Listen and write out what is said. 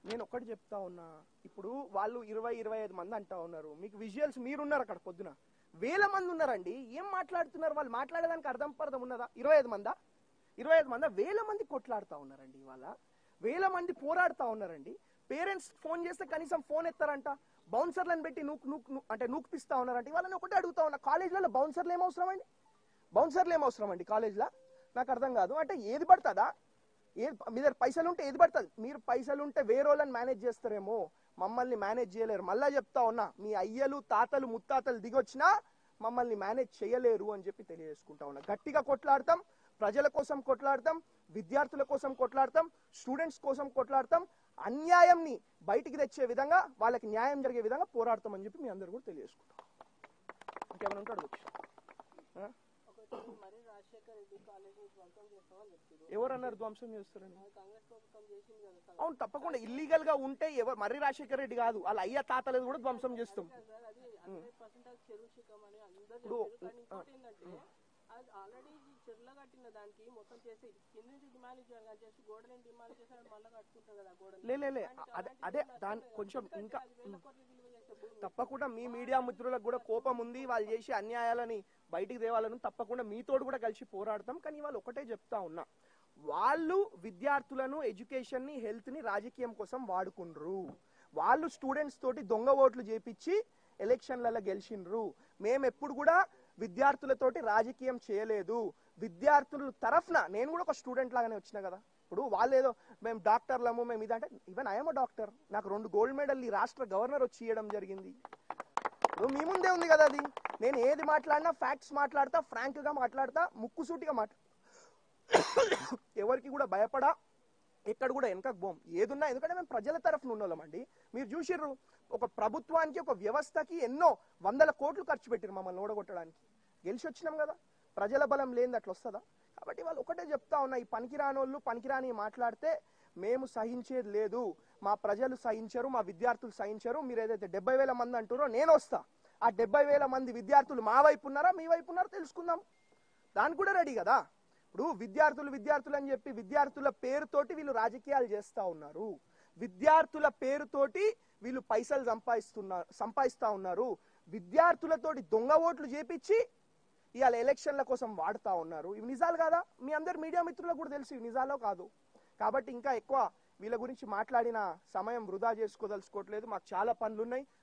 నేను ఒకటి చెప్తా ఉన్నా, ఇప్పుడు వాళ్ళు 20-25 మంది అంటా ఉన్నారు, మీకు విజువల్స్ మీరున్నారు అక్కడ పొద్దున వేల మంది ఉన్నారండి, ఏం మాట్లాడుతున్నారు వాళ్ళు? మాట్లాడేదానికి అర్థం ఉన్నదా? 25 మందా? 25 మందా? వేల మంది కొట్లాడుతూ ఉన్నారండి, ఇవాళ వేల మంది పోరాడుతూ ఉన్నారండి. పేరెంట్స్ ఫోన్ చేస్తే కనీసం ఫోన్ ఎత్తారంట, బౌన్సర్లను పెట్టి నూకుపిస్తా ఉన్నారంట. ఇవాళ ఒకటే అడుగుతా ఉన్నా, కాలేజ్లలో బౌన్సర్లు ఏమవసరం అండి? బౌన్సర్లు ఏమవసరం అండి కాలేజ్లో? నాకు అర్థం కాదు. అంటే ఏది పడుతుందా? మీ దగ్గర పైసలు ఉంటే ఏది పడుతుంది. మీరు పైసలు ఉంటే వేరే వాళ్ళని మేనేజ్ చేస్తారేమో, మమ్మల్ని మేనేజ్ చేయలేరు. మళ్ళా చెప్తా ఉన్నా, మీ అయ్యలు తాతలు ముత్తాతలు దిగొచ్చినా మమ్మల్ని మేనేజ్ చేయలేరు అని చెప్పి తెలియజేసుకుంటా ఉన్నా. గట్టిగా కొట్లాడతాం, ప్రజల కోసం కొట్లాడతాం, విద్యార్థుల కోసం కొట్లాడతాం, స్టూడెంట్స్ కోసం కొట్లాడతాం, అన్యాయంని బయటికి తెచ్చే విధంగా, వాళ్ళకి న్యాయం జరిగే విధంగా పోరాడతాం అని చెప్పి మీ అందరూ కూడా తెలియజేసుకుంటాం. ఇంకేమైనా ఉంటాడు? ఎవరన్నారు ధ్వంసం చేస్తారని? అవును, తప్పకుండా ఇల్లీగల్ గా ఉంటే ఎవరు, మర్రి రాజశేఖర రెడ్డి కాదు, వాళ్ళ అయ్య తాతలేదు కూడా ధ్వంసం చేస్తాం. ఆల్రెడీ చెర్ల కట్టిన దానికి మొత్తం చేసి కింద నుంచి డిమాలిష్ చేసి గోడని డిమాలిష్ చేసి మళ్ళీ కట్టుకుంటాం కదా గోడలు. అదే దాని కొంచెం ఇంకా తప్పకుండా మీ మీడియా మిత్రులకు కూడా కోపం ఉంది, వాళ్ళు చేసి అన్యాయాలని బయటికి తేవాలని. తప్పకుండా మీతోడు కూడా కలిసి పోరాడతాం. కానీ వాళ్ళు ఒకటే చెప్తా ఉన్నా, వాళ్ళు విద్యార్థులను, ఎడ్యుకేషన్ ని, హెల్త్ ని రాజకీయం కోసం వాడుకుండ్రు. వాళ్ళు స్టూడెంట్స్ తోటి దొంగ ఓట్లు చేపించి ఎలక్షన్లలో గెలిచిండ్రు. మేము ఎప్పుడు కూడా విద్యార్థులతోటి రాజకీయం చేయలేదు. విద్యార్థుల తరఫున నేను కూడా ఒక స్టూడెంట్ లాగానే వచ్చినా కదా. ఇప్పుడు వాళ్ళు ఏదో మేము డాక్టర్లము, మేము ఇదంటే, ఈవెన్ ఐఎమ్ డాక్టర్, నాకు 2 గోల్డ్ మెడల్ ఈ రాష్ట్ర గవర్నర్ వచ్చి ఇవ్వడం జరిగింది. మీ ముందే ఉంది కదా అది. నేను ఏది మాట్లాడినా ఫ్యాక్ట్స్ మాట్లాడతా, ఫ్రాంక్ గా మాట్లాడతా, ముక్కుసూటిగా ఎవరికి కూడా భయపడా, ఎక్కడ కూడా వెనకకు పోం. ఏదున్నా, ఎందుకంటే మేము ప్రజల తరఫున ఉన్నోళ్ళమండి. మీరు చూసిర్రు, ఒక ప్రభుత్వానికి, ఒక వ్యవస్థకి ఎన్నో 100 కోట్లు ఖర్చు పెట్టిరు మమ్మల్ని ఓడగొట్టడానికి. గెలిచి వచ్చినాం కదా. ప్రజల బలం లేనిది అట్లా వస్తుందా? కాబట్టి వాళ్ళు ఒకటే చెప్తా ఉన్నా, ఈ పనికిరానోళ్ళు పనికిరాని మాట్లాడితే మేము సహించేది లేదు. మా ప్రజలు సహించరు, మా విద్యార్థులు సహించరు. మీరు ఏదైతే 70,000 మంది అంటారో నేను వస్తా. ఆ 70,000 మంది విద్యార్థులు మా వైపు ఉన్నారా, మీ వైపు ఉన్నారా తెలుసుకుందాం. దానికి కూడా రెడీ కదా. ఇప్పుడు విద్యార్థులు అని చెప్పి విద్యార్థుల పేరుతోటి వీళ్ళు రాజకీయాలు చేస్తా ఉన్నారు. విద్యార్థుల పేరుతోటి వీళ్ళు పైసలు సంపాదిస్తా ఉన్నారు. విద్యార్థులతోటి దొంగ ఓట్లు చేపించి ఇవాళ ఎలక్షన్ల కోసం వాడుతా ఉన్నారు. ఇవి నిజాలు కాదా? మీ అందరు మీడియా మిత్రులకు కూడా తెలుసు ఇవి నిజాలో కాదు. కాబట్టి ఇంకా ఎక్కువ వీళ్ళ గురించి మాట్లాడిన సమయం వృధా చేసుకోదలుచుకోవట్లేదు. మాకు చాలా పనులు ఉన్నాయి.